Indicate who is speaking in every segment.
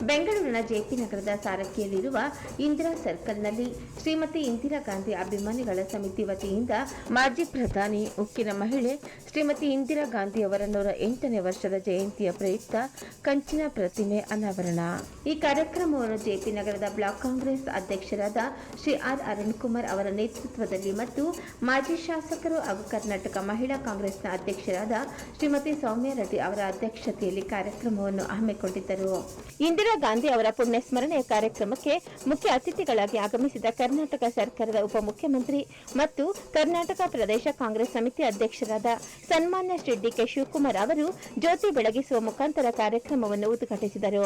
Speaker 1: ಬೆಂಗಳೂರಿನ ಜೆಪಿ ನಗರದ ಸಾರಥಿಯಲ್ಲಿರುವ ಇಂದಿರಾ ಸರ್ಕಲ್ನಲ್ಲಿ ಶ್ರೀಮತಿ ಇಂದಿರಾ ಗಾಂಧಿ ಅಭಿಮಾನಿಗಳ ಸಮಿತಿ ವತಿಯಿಂದ ಮಾಜಿ ಪ್ರಧಾನಿ ಉಕ್ಕಿನ ಮಹಿಳೆ ಶ್ರೀಮತಿ ಇಂದಿರಾ ಗಾಂಧಿ ಅವರ 108ನೇ ವರ್ಷದ ಜಯಂತಿಯ ಪ್ರಯುಕ್ತ ಕಂಚಿನ ಪ್ರತಿಮೆ ಅನಾವರಣ. ಈ ಕಾರ್ಯಕ್ರಮವನ್ನು ಜೆಪಿ ನಗರದ ಬ್ಲಾಕ್ ಕಾಂಗ್ರೆಸ್ ಅಧ್ಯಕ್ಷರಾದ ಶ್ರೀ ಆರ್ ಅರುಣ್ ಕುಮಾರ್ ಅವರ ನೇತೃತ್ವದಲ್ಲಿ ಮತ್ತು ಮಾಜಿ ಶಾಸಕರು ಹಾಗೂ ಕರ್ನಾಟಕ ಮಹಿಳಾ ಕಾಂಗ್ರೆಸ್ನ ಅಧ್ಯಕ್ಷರಾದ ಶ್ರೀಮತಿ ಸೌಮ್ಯ ರೆಡ್ಡಿ ಅವರ ಅಧ್ಯಕ್ಷತೆಯಲ್ಲಿ ಕಾರ್ಯಕ್ರಮವನ್ನು ಹಮ್ಮಿಕೊಂಡಿದ್ದರು. ಇಂದಿರಾ ಗಾಂಧಿ ಅವರ ಪುಣ್ಯಸ್ಮರಣೆ ಕಾರ್ಯಕ್ರಮಕ್ಕೆ ಮುಖ್ಯ ಅತಿಥಿಗಳಾಗಿ ಆಗಮಿಸಿದ ಕರ್ನಾಟಕ ಸರ್ಕಾರದ ಉಪಮುಖ್ಯಮಂತ್ರಿ ಮತ್ತು ಕರ್ನಾಟಕ ಪ್ರದೇಶ ಕಾಂಗ್ರೆಸ್ ಸಮಿತಿ ಅಧ್ಯಕ್ಷರಾದ ಸನ್ಮಾನ್ಯ ಶ್ರೀ ಡಿ.ಕೆ. ಶಿವಕುಮಾರ್ ಅವರು ಜ್ಯೋತಿ ಬೆಳಗಿಸುವ ಮುಖಾಂತರ ಕಾರ್ಯಕ್ರಮವನ್ನು ಉದ್ಘಾಟಿಸಿದರು.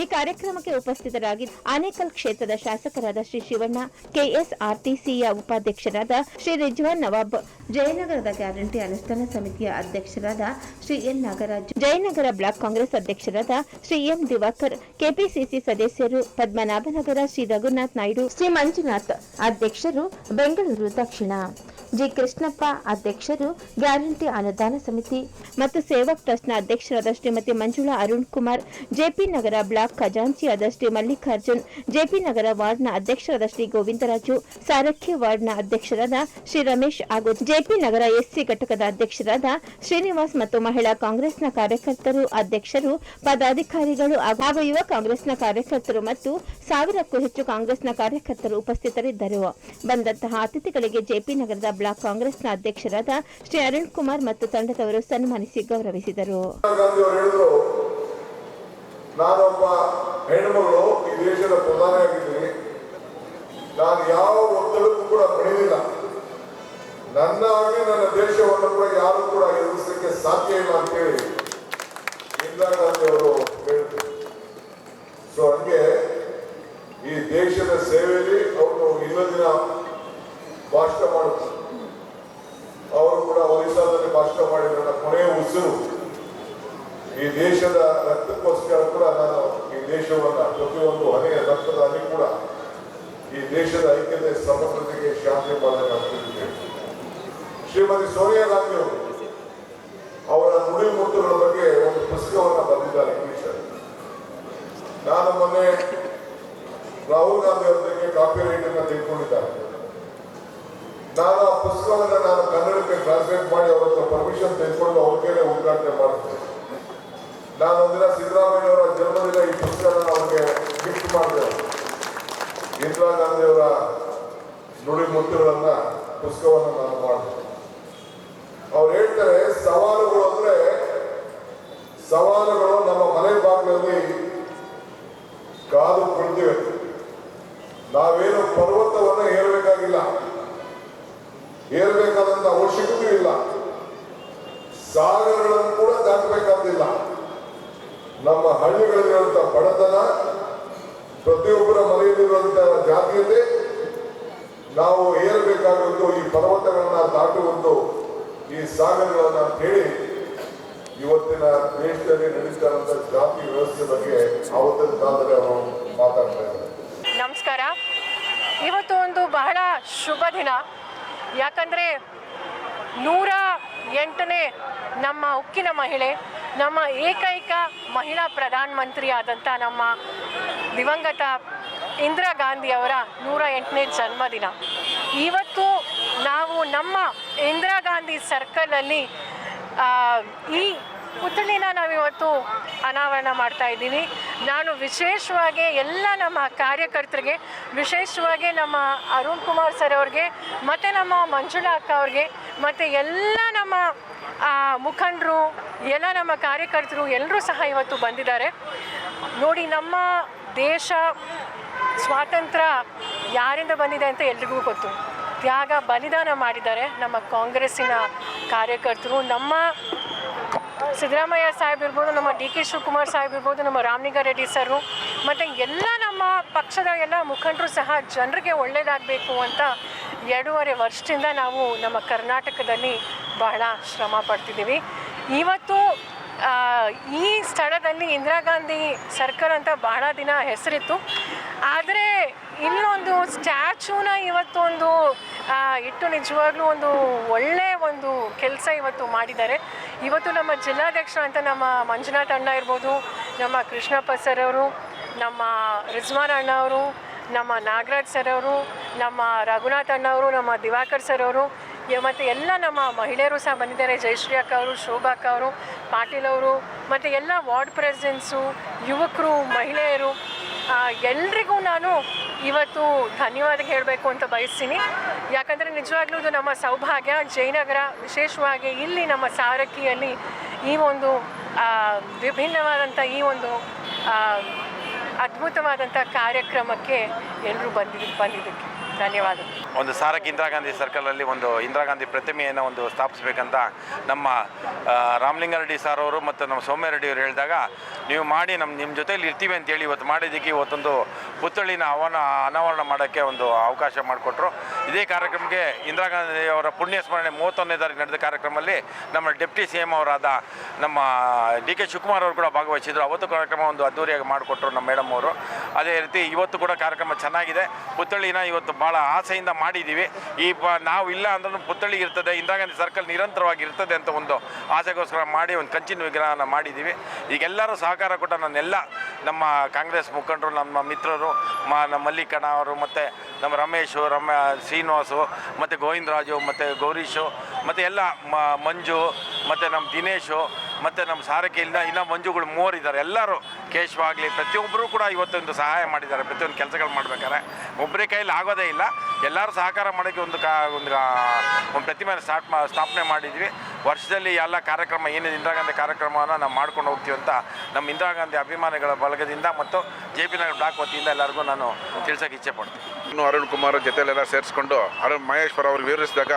Speaker 1: ಈ ಕಾರ್ಯಕ್ರಮಕ್ಕೆ ಉಪಸ್ಥಿತರಾಗಿ ಆನೇಕಲ್ ಕ್ಷೇತ್ರದ ಶಾಸಕರಾದ ಶ್ರೀ ಶಿವಣ್ಣ, ಕೆಎಸ್ಆರ್ಟಿಸಿಯ ಉಪಾಧ್ಯಕ್ಷರಾದ ಶ್ರೀ ರಿಜ್ವಾನ್ ನವಾಬ್, ಜಯನಗರದ ಗ್ಯಾರಂಟಿ ಅನುಷ್ಠಾನ ಸಮಿತಿಯ ಅಧ್ಯಕ್ಷರಾದ ಶ್ರೀ ಎನ್ ನಾಗರಾಜ್, ಜಯನಗರ ಬ್ಲಾಕ್ ಕಾಂಗ್ರೆಸ್ ಅಧ್ಯಕ್ಷರಾದ ಶ್ರೀ ಎಂ ದಿವಾಕರ್, ಕೆಪಿಸಿಸಿ ಸದಸ್ಯರು ಪದ್ಮನಾಭನಗರ ಶ್ರೀ ರಘುನಾಥ್ ನಾಯ್ಡು, ಶ್ರೀ ಮಂಜುನಾಥ್ ಅಧ್ಯಕ್ಷರು ಬೆಂಗಳೂರು ದಕ್ಷಿಣ, ಜಿ ಕೃಷ್ಣಪ್ಪ ಅಧ್ಯಕ್ಷರು ಗ್ಯಾರಂಟಿ ಅನುದಾನ ಸಮಿತಿ ಮತ್ತು ಸೇವಕ್ ಟ್ರಸ್ಟ್ನ ಅಧ್ಯಕ್ಷರಾದ ಶ್ರೀಮತಿ ಮಂಜುಳಾ ಅರುಣ್ ಕುಮಾರ್, ಜೆಪಿ ನಗರ ಬ್ಲಾಕ್ ಖಜಾಂಚಿಯಾದ ಶ್ರೀ ಮಲ್ಲಿಕಾರ್ಜುನ್, ಜೆಪಿ ನಗರ ವಾರ್ಡ್ನ ಅಧ್ಯಕ್ಷರಾದ ಶ್ರೀ ಗೋವಿಂದರಾಜು, ಸಾರಥ್ಯ ವಾರ್ಡ್ನ ಅಧ್ಯಕ್ಷರಾದ ಶ್ರೀ ರಮೇಶ್ ಹಾಗೂ ಜೆಪಿ ನಗರ ಎಸ್ಸಿ ಘಟಕದ ಅಧ್ಯಕ್ಷರಾದ ಶ್ರೀನಿವಾಸ್ ಮತ್ತು ಮಹಿಳಾ ಕಾಂಗ್ರೆಸ್ನ ಕಾರ್ಯಕರ್ತರು, ಅಧ್ಯಕ್ಷರು, ಪದಾಧಿಕಾರಿಗಳು ಹಾಗೂ ಯುವ ಕಾಂಗ್ರೆಸ್ನ ಕಾರ್ಯಕರ್ತರು ಮತ್ತು 1000ಕ್ಕೂ ಹೆಚ್ಚು ಕಾಂಗ್ರೆಸ್ನ ಕಾರ್ಯಕರ್ತರು ಉಪಸ್ಥಿತರಿದ್ದರು. ಬಂದಂತಹ ಅತಿಥಿಗಳಿಗೆ ಜೆಪಿ ನಗರದ ಬ್ಲಾಕ್ ಕಾಂಗ್ರೆಸ್ನ ಅಧ್ಯಕ್ಷರಾದ ಶ್ರೀ ಅರುಣ್ ಕುಮಾರ್ ಮತ್ತು ತಂಡದವರು ಸನ್ಮಾನಿಸಿ ಗೌರವಿಸಿದರು.
Speaker 2: ನಾನೊಬ್ಬ ಹೆಣ್ಣುಮಗಳು ಈ ದೇಶದ ಪ್ರಧಾನಿಯಾಗಿದ್ದೀನಿ. ನಾನು ಯಾವ ಒತ್ತಡಕ್ಕೂ ಕೂಡ ಮಣಿದಿಲ್ಲ. ನನ್ನ ಆಗಲಿ ನನ್ನ ದೇಶವನ್ನು ಕೂಡ ಯಾರು ಕೂಡ ಎದುರಿಸಲಿಕ್ಕೆ ಸಾಧ್ಯ ಇಲ್ಲ ಅಂತೇಳಿ ಇಂದಿರಾ ಗಾಂಧಿ ಅವರು ಹೇಳಿದ್ರು. ಸೊ ಹಂಗೆ ಈ ದೇಶದ ಸೇವೆಯಲ್ಲಿ ಅವರು ದಿನ ಭಾಷಣ ಮಾಡುತ್ತಾರೆ. ಅವರು ಕೂಡ ಒರಿಸ್ಸಾದಲ್ಲಿ ಭಾಷಣ ಮಾಡಿ ನನ್ನ ಕೊನೆಯ ಉಸಿರು ಈ ದೇಶದ ರಕ್ತಕ್ಕೋಸ್ಕರ ಕೂಡ ನಾನು ಈ ದೇಶವನ್ನ ಪ್ರತಿಯೊಂದು ಹನಿಯ ರಕ್ತದ ಹನಿ ಕೂಡ ಈ ದೇಶದ ಐಕ್ಯತೆ ಸಮಗ್ರತೆಗೆ ಶಾಂತಿ ಮಾಡಬೇಕಾಗ್ತಿದೆ. ಶ್ರೀಮತಿ ಸೋನಿಯಾ ಗಾಂಧಿ ಅವರು ಅವರ ನುಡಿಮುತ್ತುಗಳ ಬಗ್ಗೆ ಒಂದು ಪುಸ್ತಕವನ್ನು ಬರೆದಿದ್ದಾರೆ ಇಂಗ್ಲಿಷಲ್ಲಿ. ನಾನು ಮೊನ್ನೆ ರಾಹುಲ್ ಗಾಂಧಿ ಅವರಿಗೆ ಕಾಪಿ ರೈಟನ್ನು ತೆಗೆದುಕೊಂಡಿದ್ದಾರೆ. ನಾನು ಆ ಪುಸ್ತಕವನ್ನು ಕನ್ನಡಕ್ಕೆ ಟ್ರಾನ್ಸ್ಲೇಟ್ ಮಾಡಿ ಅವರ ಹತ್ರ ಪರ್ಮಿಷನ್ ತೆಗೆದುಕೊಂಡು ಅವ್ರಿಗೆ ಉದ್ಘಾಟನೆ ಮಾಡ್ತೇನೆ. ನಾನು ಒಂದಿನ ಸಿದ್ದರಾಮಯ್ಯ ಅವರ ಜನ್ಮದಿನ ಈ ಪುಸ್ತಕನ ಅವರಿಗೆ ಗಿಫ್ಟ್ ಮಾಡಿದೆ. ಇಂದಿರಾ ಗಾಂಧಿ ಅವರ ನುಡಿಮುತ್ತುಗಳನ್ನ ಪುಸ್ತಕವನ್ನು ನಾನು ಮಾಡಿದೆ. ಅವ್ರು ಹೇಳ್ತಾರೆ, ಸವಾಲುಗಳು ನಮ್ಮ ಮನೆ ಬಾಗಿಲಲ್ಲಿ ಕಾದು ಕುಳಿತಿವೆ. ನಾವೇನು ಪರ್ವತವನ್ನು ಏರಬೇಕಾಗಿಲ್ಲ, ಏರಬೇಕಾದಂತ ಅವಶ್ಯಕತೆ ಇಲ್ಲ. ಸಾಗರಗಳನ್ನು ಕೂಡ ದಾಟಬೇಕಾದಿಲ್ಲ. ನಮ್ಮ ಹಳ್ಳಿಗಳಲ್ಲಿರುವಂತಹ ಬಡತನ, ಪ್ರತಿಯೊಬ್ಬರ ಮನೆಯಲ್ಲಿರುವಂತಹ ಜಾತೀಯತೆ, ನಾವು ಏರಬೇಕಾಗಿದ್ದು ಈ ಪರ್ವತಗಳನ್ನ ದಾಟುವುದು ಈ ಸಾಗರಗಳನ್ನ ಹೇಳಿ ಇವತ್ತಿನ ದೇಶದಲ್ಲಿ ನಡೀತಾ ಇರುವಂತಹ ಜಾತಿ ವ್ಯವಸ್ಥೆ ಬಗ್ಗೆ ಆವತ್ತಿನ ಕಾಲದಲ್ಲಿ ಅವರು ಮಾತಾಡ್ತಾ ಇದ್ದಾರೆ.
Speaker 3: ನಮಸ್ಕಾರ. ಇವತ್ತು ಒಂದು ಬಹಳ ಶುಭ ದಿನ. ಯಾಕಂದರೆ 108ನೇ ನಮ್ಮ ಉಕ್ಕಿನ ಮಹಿಳೆ, ನಮ್ಮ ಏಕೈಕ ಮಹಿಳಾ ಪ್ರಧಾನಮಂತ್ರಿ ಆದಂಥ ನಮ್ಮ ದಿವಂಗತ ಇಂದಿರಾ ಗಾಂಧಿ ಅವರ 108ನೇ ಜನ್ಮದಿನ. ಇವತ್ತು ನಾವು ನಮ್ಮ ಇಂದಿರಾ ಗಾಂಧಿ ಸರ್ಕಲಲ್ಲಿ ಈ ಪುತ್ಥಳಿನ ನಾವಿವತ್ತು ಅನಾವರಣ ಮಾಡ್ತಾ ಇದ್ದೀವಿ. ನಾನು ವಿಶೇಷವಾಗಿ ಎಲ್ಲ ನಮ್ಮ ಕಾರ್ಯಕರ್ತರಿಗೆ, ವಿಶೇಷವಾಗಿ ನಮ್ಮ ಅರುಣ್ ಕುಮಾರ್ ಸರ್ ಅವ್ರಿಗೆ ಮತ್ತು ನಮ್ಮ ಮಂಜುಳಾ ಅಕ್ಕ ಅವ್ರಿಗೆ ಮತ್ತು ಎಲ್ಲ ನಮ್ಮ ಮುಖಂಡರು, ಎಲ್ಲ ನಮ್ಮ ಕಾರ್ಯಕರ್ತರು ಎಲ್ಲರೂ ಸಹ ಇವತ್ತು ಬಂದಿದ್ದಾರೆ. ನೋಡಿ, ನಮ್ಮ ದೇಶ ಸ್ವಾತಂತ್ರ್ಯ ಯಾರಿಂದ ಬಂದಿದೆ ಅಂತ ಎಲ್ರಿಗೂ ಗೊತ್ತು. ತ್ಯಾಗ ಬಲಿದಾನ ಮಾಡಿದ್ದಾರೆ ನಮ್ಮ ಕಾಂಗ್ರೆಸ್ಸಿನ ಕಾರ್ಯಕರ್ತರು. ನಮ್ಮ ಸಿದ್ದರಾಮಯ್ಯ ಸಾಹೇಬ್ ಇರ್ಬೋದು, ನಮ್ಮ ಡಿ.ಕೆ. ಶಿವಕುಮಾರ್ ಸಾಹೇಬ್ ಇರ್ಬೋದು, ನಮ್ಮ ರಾಮಲಿಂಗಾರೆಡ್ಡಿ ಸರು ಮತ್ತು ಎಲ್ಲ ನಮ್ಮ ಪಕ್ಷದ ಎಲ್ಲ ಮುಖಂಡರು ಸಹ ಜನರಿಗೆ ಒಳ್ಳೆಯದಾಗಬೇಕು ಅಂತ 2.5 ವರ್ಷದಿಂದ ನಾವು ನಮ್ಮ ಕರ್ನಾಟಕದಲ್ಲಿ ಬಹಳ ಶ್ರಮ ಪಡ್ತಿದ್ದೀವಿ. ಇವತ್ತು ಈ ಸ್ಥಳದಲ್ಲಿ ಇಂದಿರಾ ಗಾಂಧಿ ಸರ್ಕಲ್ ಅಂತ ಬಹಳ ದಿನ ಹೆಸರಿತ್ತು. ಆದರೆ ಇಲ್ಲೊಂದು ಸ್ಟ್ಯಾಚ್ಯೂನ ಇವತ್ತೊಂದು ಇಟ್ಟು ನಿಜವಾಗ್ಲೂ ಒಂದು ಒಳ್ಳೆಯ ಒಂದು ಕೆಲಸ ಇವತ್ತು ಮಾಡಿದ್ದಾರೆ. ಇವತ್ತು ನಮ್ಮ ಜಿಲ್ಲಾಧ್ಯಕ್ಷರು ಅಂತ ನಮ್ಮ ಮಂಜುನಾಥ್ ಅಣ್ಣ ಇರ್ಬೋದು, ನಮ್ಮ ಕೃಷ್ಣಪ್ಪ ಸರ್ ಅವರು ನಮ್ಮ ರಿಜ್ವಾನ್ ಅಣ್ಣವರು, ನಮ್ಮ ನಾಗರಾಜ್ ಸರ್ ಅವರು, ನಮ್ಮ ರಘುನಾಥ್ ಅಣ್ಣವರು, ನಮ್ಮ ದಿವಾಕರ್ ಸರ್ ಅವರು, ಮತ್ತು ಎಲ್ಲ ನಮ್ಮ ಮಹಿಳೆಯರು ಸಹ ಬಂದಿದ್ದಾರೆ. ಜಯಶ್ರೀ ಅಕ್ಕ ಅವರು, ಶೋಭಾ ಅಕ್ಕ ಅವರು, ಪಾಟೀಲ್ ಅವರು, ಮತ್ತು ಎಲ್ಲ ವಾರ್ಡ್ ಪ್ರೆಸಿಡೆಂಟ್ಸು, ಯುವಕರು, ಮಹಿಳೆಯರು, ಎಲ್ರಿಗೂ ನಾನು ಇವತ್ತು ಧನ್ಯವಾದ ಹೇಳಬೇಕು ಅಂತ ಬಯಸ್ತೀನಿ. ಯಾಕಂದರೆ ನಿಜವಾಗ್ಲೂ ಇದು ನಮ್ಮ ಸೌಭಾಗ್ಯ. ಜಯನಗರ, ವಿಶೇಷವಾಗಿ ಇಲ್ಲಿ ನಮ್ಮ ಸಾರಕ್ಕಿಯಲ್ಲಿ ಈ ಒಂದು ವಿಭಿನ್ನವಾದಂಥ ಈ ಒಂದು ಅದ್ಭುತವಾದಂಥ ಕಾರ್ಯಕ್ರಮಕ್ಕೆ ಎಲ್ಲರೂ ಬಂದಿದ್ದಕ್ಕೆ ಧನ್ಯವಾದ.
Speaker 4: ಒಂದು ಸಾರಕ್ಕಿ ಇಂದಿರಾ ಗಾಂಧಿ ಸರ್ಕಲಲ್ಲಿ ಒಂದು ಇಂದಿರಾ ಗಾಂಧಿ ಪ್ರತಿಮೆಯನ್ನು ಒಂದು ಸ್ಥಾಪಿಸಬೇಕಂತ ನಮ್ಮ ರಾಮಲಿಂಗಾರೆಡ್ಡಿ ಸರ್ ಅವರು ಮತ್ತು ನಮ್ಮ ಸೌಮ್ಯರೆಡ್ಡಿ ಅವರು ಹೇಳಿದಾಗ, ನೀವು ಮಾಡಿ ನಿಮ್ಮ ಜೊತೆಯಲ್ಲಿ ಇರ್ತೀವಿ ಅಂತೇಳಿ ಇವತ್ತು ಮಾಡಿದ್ದಕ್ಕೆ ಇವತ್ತೊಂದು ಪುತ್ಥಳಿನ ಅನಾವರಣ ಮಾಡೋಕ್ಕೆ ಒಂದು ಅವಕಾಶ ಮಾಡಿಕೊಟ್ರು. ಇದೇ ಕಾರ್ಯಕ್ರಮಕ್ಕೆ ಇಂದಿರಾ ಗಾಂಧಿ ಅವರ ಪುಣ್ಯ ಸ್ಮರಣೆ 31ನೇ ತಾರೀಕು ನಡೆದ ಕಾರ್ಯಕ್ರಮದಲ್ಲಿ ನಮ್ಮ ಡೆಪ್ಟಿ ಸಿ ಎಂ ಅವರಾದ ನಮ್ಮ ಡಿ ಕೆ ಶಿವಕುಮಾರ್ ಅವರು ಕೂಡ ಭಾಗವಹಿಸಿದರು. ಅವತ್ತು ಕಾರ್ಯಕ್ರಮ ಒಂದು ಅದ್ದೂರಿಯಾಗಿ ಮಾಡಿಕೊಟ್ರು ನಮ್ಮ ಮೇಡಮ್ ಅವರು. ಅದೇ ರೀತಿ ಇವತ್ತು ಕೂಡ ಕಾರ್ಯಕ್ರಮ ಚೆನ್ನಾಗಿದೆ. ಪುತ್ಥಳಿನ ಇವತ್ತು ಭಾಳ ಆಸೆಯಿಂದ ಮಾಡಿದ್ದೀವಿ. ನಾವು ಇಲ್ಲ ಅಂದ್ರೂ ಪುತ್ಥಳಿ ಇರ್ತದೆ, ಇಂದಿರಾ ಗಾಂಧಿ ಸರ್ಕಲ್ ನಿರಂತರವಾಗಿ ಇರ್ತದೆ ಅಂತ ಒಂದು ಆಸೆಗೋಸ್ಕರ ಮಾಡಿ ಒಂದು ಕಂಚಿನ ವಿಗ್ರಹನ ಮಾಡಿದ್ದೀವಿ. ಈಗೆಲ್ಲರೂ ಸಹಕಾರ ಕೊಟ್ಟ ನನ್ನೆಲ್ಲ ನಮ್ಮ ಕಾಂಗ್ರೆಸ್ ಮುಖಂಡರು, ನಮ್ಮ ಮಿತ್ರರು, ನಮ್ಮ ಮಲ್ಲಿಕಣ್ಣ ಅವರು, ಮತ್ತು ನಮ್ಮ ರಮೇಶು, ಶ್ರೀನಿವಾಸು, ಮತ್ತು ಗೋವಿಂದರಾಜು, ಮತ್ತು ಗೌರೀಶು, ಮತ್ತು ಎಲ್ಲ ಮಂಜು, ಮತ್ತು ನಮ್ಮ ದಿನೇಶು, ಮತ್ತು ನಮ್ಮ ಸಾರಕ್ಕಿಯಿಂದ ಇನ್ನೂ ಮಂಜುಗಳು 3 ಇದ್ದಾರೆ. ಎಲ್ಲರೂ ಕೇಶವ ಆಗಲಿ ಪ್ರತಿಯೊಬ್ಬರು ಕೂಡ ಇವತ್ತೊಂದು ಸಹಾಯ ಮಾಡಿದ್ದಾರೆ. ಪ್ರತಿಯೊಂದು ಕೆಲಸಗಳು ಮಾಡ್ಬೇಕಾದ್ರೆ ಒಬ್ಬರೇ ಕೈಯಲ್ಲಿ ಆಗೋದೇ ಇಲ್ಲ. ಎಲ್ಲರೂ ಸಹಕಾರ ಮಾಡೋಕ್ಕೆ ಒಂದು ಪ್ರತಿಮೆ ಸ್ಥಾಪನೆ ಮಾಡಿದ್ವಿ. ವರ್ಷದಲ್ಲಿ ಎಲ್ಲ ಕಾರ್ಯಕ್ರಮ ಏನಿದೆ ಇಂದಿರಾ ಗಾಂಧಿ ಕಾರ್ಯಕ್ರಮವನ್ನು ನಾವು ಮಾಡ್ಕೊಂಡು ಹೋಗ್ತೀವಿ ಅಂತ ನಮ್ಮ ಇಂದಿರಾ ಗಾಂಧಿ ಅಭಿಮಾನಿಗಳ ಬಳಗದಿಂದ ಮತ್ತು JP ನಗರ ಬ್ಲಾಕ್ ವತಿಯಿಂದ ಎಲ್ಲರಿಗೂ ನಾನು ತಿಳಿಸೋಕೆ ಇಚ್ಛೆ ಪಡ್ತೀನಿ.
Speaker 5: ಇನ್ನು ಅರುಣ್ ಕುಮಾರ್ ಜೊತೆಲೆಲ್ಲ ಸೇರಿಸ್ಕೊಂಡು ಮಹೇಶ್ವರ ಅವ್ರಿಗೆ ವಿವರಿಸಿದಾಗ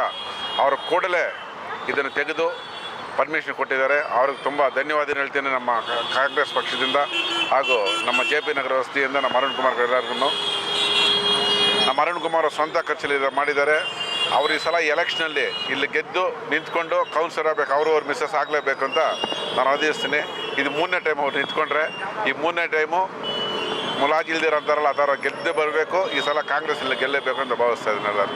Speaker 5: ಅವರು ಕೂಡಲೇ ಇದನ್ನು ತೆಗೆದು ಪರ್ಮಿಷನ್ ಕೊಟ್ಟಿದ್ದಾರೆ. ಅವ್ರಿಗೆ ತುಂಬ ಧನ್ಯವಾದ ಹೇಳ್ತೀನಿ ನಮ್ಮ ಕಾಂಗ್ರೆಸ್ ಪಕ್ಷದಿಂದ ಹಾಗೂ ನಮ್ಮ JP ನಗರ ವಸತಿಯಿಂದ ನಮ್ಮ ಅರುಣ್ ಕುಮಾರ್ ಎಲ್ಲರಿಗೂ. ನಮ್ಮ ಅರುಣ್ ಕುಮಾರ್ ಸ್ವಂತ ಖರ್ಚಲ್ಲಿ ಮಾಡಿದ್ದಾರೆ. ಅವರು ಈ ಸಲ ಎಲೆಕ್ಷನಲ್ಲಿ ಇಲ್ಲಿ ಗೆದ್ದು ನಿಂತ್ಕೊಂಡು ಕೌನ್ಸಿಲರ್ ಆಗಬೇಕು, ಅವ್ರ ಮಿಸ್ಸಸ್ ಆಗಲೇಬೇಕು ಅಂತ ನಾನು ಆದೇಶಿಸ್ತೀನಿ. ಇದು 3ನೇ ಟೈಮ್ ಅವ್ರು ನಿಂತ್ಕೊಂಡ್ರೆ, ಈ 3ನೇ ಟೈಮು ಮುಲಾಜಿ ಇಲ್ದಿರೋ ಅಂತಾರಲ್ಲ ಆ ಥರ ಗೆದ್ದು ಬರಬೇಕು. ಈ ಸಲ ಕಾಂಗ್ರೆಸ್ ಇಲ್ಲಿ ಗೆಲ್ಲಬೇಕು ಅಂತ ಭಾವಿಸ್ತಾ ಇದ್ದೀನಿ ಎಲ್ಲರೂ.